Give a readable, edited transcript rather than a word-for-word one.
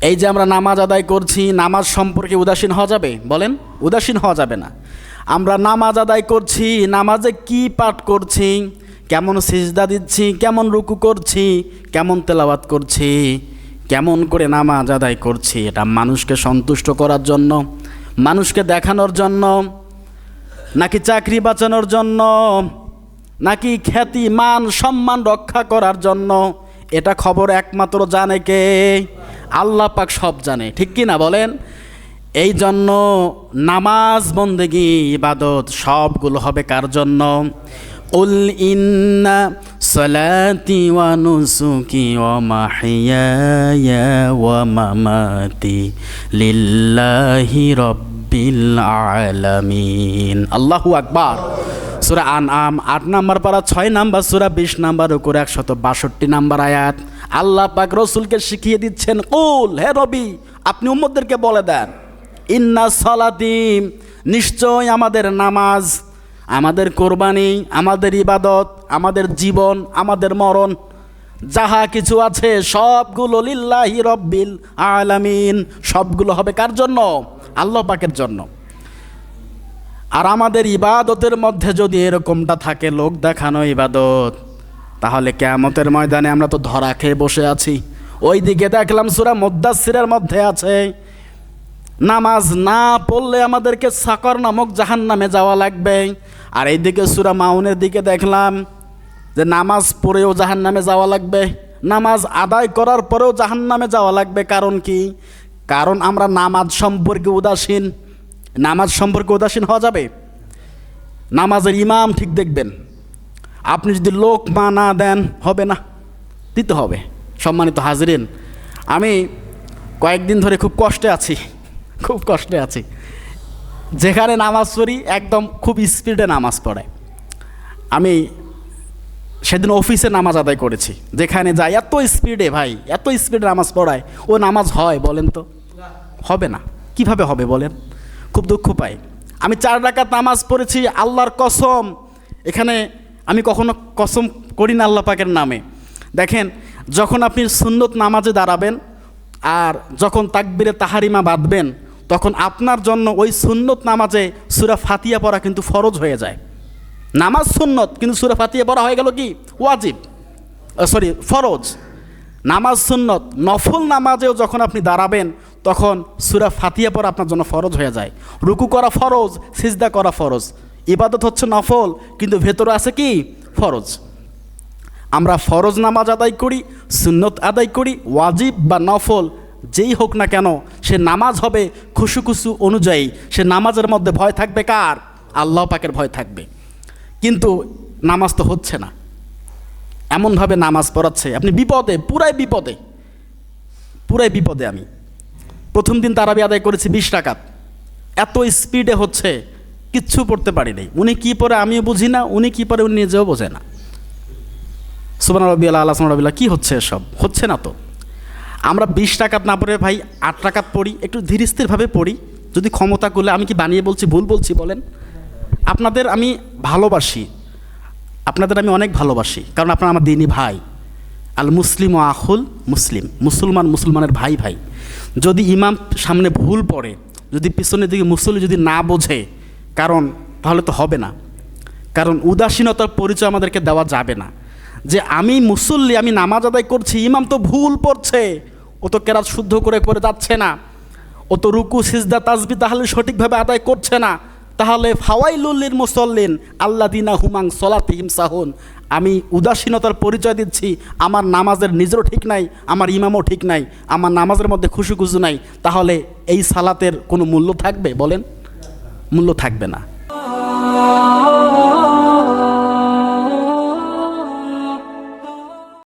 এই যে আমরা নামাজ আদায় করছি, নামাজ সম্পর্কে উদাসীন হওয়া যাবে? বলেন, উদাসীন হওয়া যাবে না। আমরা নামাজ আদায় করছি, নামাজে কি পাঠ করছি, কেমন সিজদা দিচ্ছি, কেমন রুকু করছি, কেমন তেলাওয়াত করছি, কেমন করে নামাজ আদায় করছি, এটা মানুষকে সন্তুষ্ট করার জন্য, মানুষকে দেখানোর জন্য, নাকি চাকরি বাঁচানোর জন্য, নাকি খ্যাতি মান সম্মান রক্ষা করার জন্য? এটা খবর একমাত্র জানে কে? আল্লাহ পাক সব জানে, ঠিক কি না বলেন? এই জন্য নামাজ, বন্দেগি, ইবাদত সবগুলো হবে কার জন্য? উল ইন্না সালাতি ওয়া নুসুকি ওয়া মাহইয়ায়া ওয়া মামাতি লিল্লাহি রাব্বিল আলামিন। আল্লাহু আকবার। সূরা আনআম 8 নম্বর পারা 6 নম্বর সূরা 20 নম্বর করে 162 নম্বর আয়াত। আল্লাহ পাক রাসূলকে শিখিয়ে দিচ্ছেন, কুল, হে নবী আপনি উম্মতদেরকে বলে দেন, ইন্না সালাতি, নিশ্চয় আমাদের নামাজ, আমাদের কোরবানি, আমাদের ইবাদত, আমাদের জীবন, আমাদের মরণ, যাহা কিছু আছে সবগুলো লিল্লাহি রাব্বিল আলামিন, সবগুলো হবে কার জন্য? আল্লাহ পাকের জন্য। আর আমাদের ইবাদতের মধ্যে যদি এরকমটা থাকে, লোক দেখানো ইবাদত, তাহলে কিয়ামতের ময়দানে আমরা তো ধরা খেয়ে বসে আছি। ওই দিকে দেখলাম সূরা মুদ্দাসসিরের মধ্যে আছে, নামাজ না পড়লে আমাদেরকে সাকর নামক জাহান্নামে যাওয়া লাগবে। আর এইদিকে সূরা মাউনের দিকে দেখলাম যে নামাজ পড়েও জাহান্নামে যাওয়া লাগবে, নামাজ আদায় করার পরেও জাহান্নামে যাওয়া লাগবে। কারণ কি? কারণ আমরা নামাজ সম্পর্কে উদাসীন। নামাজ সম্পর্কে উদাসীন হওয়া যাবে? নামাজের ইমাম ঠিক দেখবেন, আপনি যদি লোক মা না দেন হবে না, দিতে হবে। সম্মানিত হাজরিন, আমি কয়েকদিন ধরে খুব কষ্টে আছি, খুব কষ্টে আছি। যেখানে নামাজ পড়ি একদম খুব স্পিডে নামাজ পড়ে। আমি সেদিন অফিসে নামাজ আদায় করেছি, যেখানে যাই এত স্পিডে, ভাই এত স্পিডে নামাজ পড়ায়, ও নামাজ হয় বলেন তো? হবে না। কিভাবে হবে বলেন? খুব দুঃখ পাই। আমি 4 রাকাত নামাজ পড়েছি, আল্লাহর কসম, এখানে আমি কখনো কসম করি না আল্লাহ পাকের নামে। দেখেন, যখন আপনি সুন্নত নামাজে দাঁড়াবেন আর যখন তাকবীরে তাহারিমা বাঁধবেন, তখন আপনার জন্য ওই সুন্নত নামাজে সূরা ফাতিহা পড়া কিন্তু ফরজ হয়ে যায়। নামাজ সুন্নত, কিন্তু সূরা ফাতিহা পড়া হয়ে গেল কি? ওয়াজিব, ফরজ। নামাজ সুন্নত, নফল নামাজেও যখন আপনি দাঁড়াবেন তখন সূরা ফাতিহা পড়া আপনার জন্য ফরজ হয়ে যায়। রুকু করা ফরজ, সিজদা করা ফরজ। ইবাদত হচ্ছে নফল, কিন্তু ভেতরে আছে কি? ফরজ। আমরা ফরজ নামাজ আদায় করি, সুন্নত আদায় করি, ওয়াজিব বা নফল যেই হোক না কেন, সে নামাজ হবে খুশু অনুযায়ী। সে নামাজের মধ্যে ভয় থাকবে কার? আল্লাহ পাকের ভয় থাকবে। কিন্তু নামাজ তো হচ্ছে না, এমনভাবে নামাজ পড়াচ্ছে, আপনি বিপদে, পুরাই বিপদে। আমি প্রথম দিন তারাবি আদায় করেছি 20 রাকাত, এত স্পিডে হচ্ছে, কিচ্ছু পড়তে পারি নাই। উনি কি পড়ে আমিও বুঝি না, উনি কি পড়ে উনি নিজেও বোঝে না। সুবহান রাব্বিয়াল আলা, সুবহান রাব্বিয়াল, কি হচ্ছে এসব? হচ্ছে না তো। আমরা 20 রাকাত না পড়ে ভাই 8 রাকাত পড়ি, একটু ধীর স্থিরভাবে পড়ি যদি ক্ষমতা করলে। আমি কি বানিয়ে বলছি, ভুল বলছি বলেন? আপনাদের আমি ভালোবাসি, আপনাদের আমি অনেক ভালোবাসি, কারণ আপনারা আমার দিনী ভাই। আল মুসলিম ও আখুল মুসলিম, মুসলমান মুসলমানের ভাই ভাই। যদি ইমাম সামনে ভুল পড়ে, যদি পিছনের দিকে মুসল্লি যদি না বোঝে, কারণ তাহলে তো হবে না। কারণ উদাসীনতার পরিচয় আমাদেরকে দেওয়া যাবে না। যে আমি মুসল্লি, আমি নামাজ আদায় করছি, ইমাম তো ভুল পড়ছে, ও তো কেরাত শুদ্ধ করে যাচ্ছে না, ও তো রুকু সিজদা তাসবিহ তাহলে সঠিকভাবে আদায় করছে না, তাহলে ফাওয়াইলুল লিল মুসাল্লিন আল্লাযিনা হুম আন সলাতিহিম সাহুন। আমি উদাসীনতার পরিচয় দিচ্ছি, আমার নামাজের নিজেরও ঠিক নাই, আমার ইমামও ঠিক নাই, আমার নামাজের মধ্যে খুশু নাই, তাহলে এই সালাতের কোনো মূল্য থাকবে বলেন? মূল্য থাকবে না।